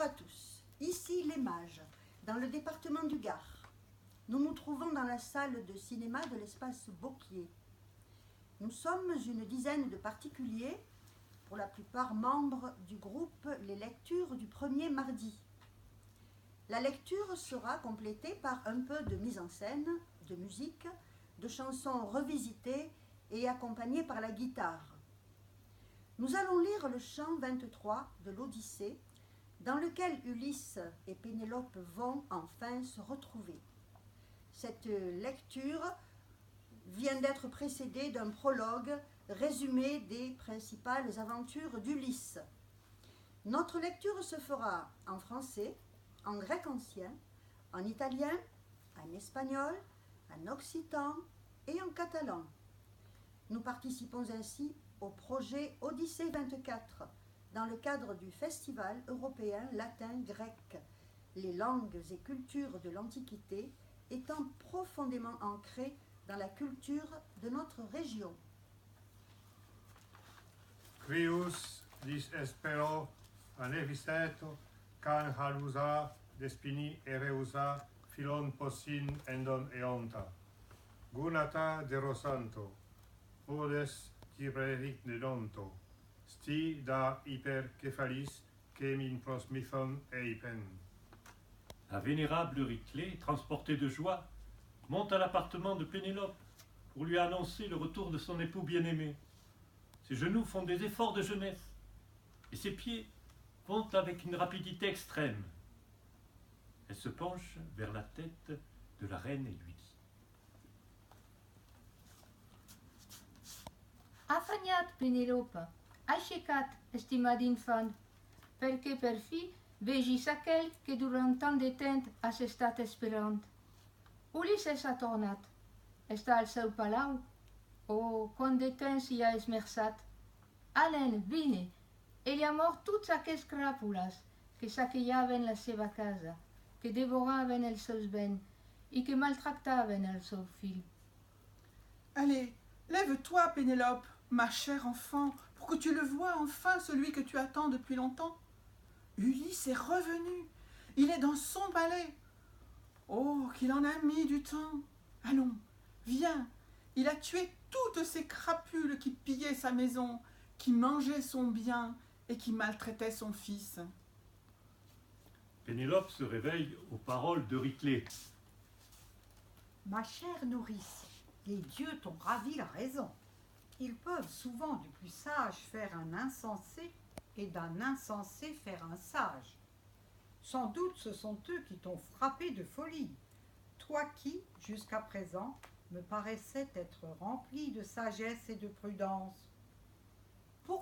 Bonjour à tous, ici les Mages, dans le département du Gard. Nous nous trouvons dans la salle de cinéma de l'espace Beauquier. Nous sommes une dizaine de particuliers, pour la plupart membres du groupe Les Lectures du premier mardi. La lecture sera complétée par un peu de mise en scène, de musique, de chansons revisitées et accompagnées par la guitare. Nous allons lire le chant 23 de l'Odyssée, dans lequel Ulysse et Pénélope vont enfin se retrouver. Cette lecture vient d'être précédée d'un prologue résumé des principales aventures d'Ulysse. Notre lecture se fera en français, en grec ancien, en italien, en espagnol, en occitan et en catalan. Nous participons ainsi au projet Odyssée 24, dans le cadre du Festival européen latin-grec, les langues et cultures de l'Antiquité étant profondément ancrées dans la culture de notre région. Crius dis espero aneviseto can halusa despini ereusa philon possin endon eonta. Gunata de rosanto, odes tibreric nedonto, sti da hypercephalis chemin prosmithon eipen. La vénérable Riclée, transportée de joie, monte à l'appartement de Pénélope pour lui annoncer le retour de son époux bien-aimé. Ses genoux font des efforts de jeunesse et ses pieds vont avec une rapidité extrême. Elle se penche vers la tête de la reine et lui dit: Afaniat, Penelope, aixecat, estimat infant, perquè per fi vegis aquell que durant tant de temps has estat esperant. Ulisses ha tornat. Està al seu palau. Oh, quant de temps hi ha esmerçat. Allen, vine. Ell ha mort tots aquests cràpules que saquejaven la seva casa, que devoraven els seus béns i que maltractaven el seu fill. Allez, lève-toi, Pénélope, ma chère enfant, pour que tu le voies enfin, celui que tu attends depuis longtemps. Ulysse est revenu. Il est dans son palais. Oh, qu'il en a mis du temps. Allons, viens. Il a tué toutes ces crapules qui pillaient sa maison, qui mangeaient son bien et qui maltraitaient son fils. Pénélope se réveille aux paroles de Riclée. Ma chère nourrice, les dieux t'ont ravi la raison. Ils peuvent souvent du plus sage faire un insensé et d'un insensé faire un sage. Sans doute ce sont eux qui t'ont frappé de folie, toi qui, jusqu'à présent, me paraissais être rempli de sagesse et de prudence.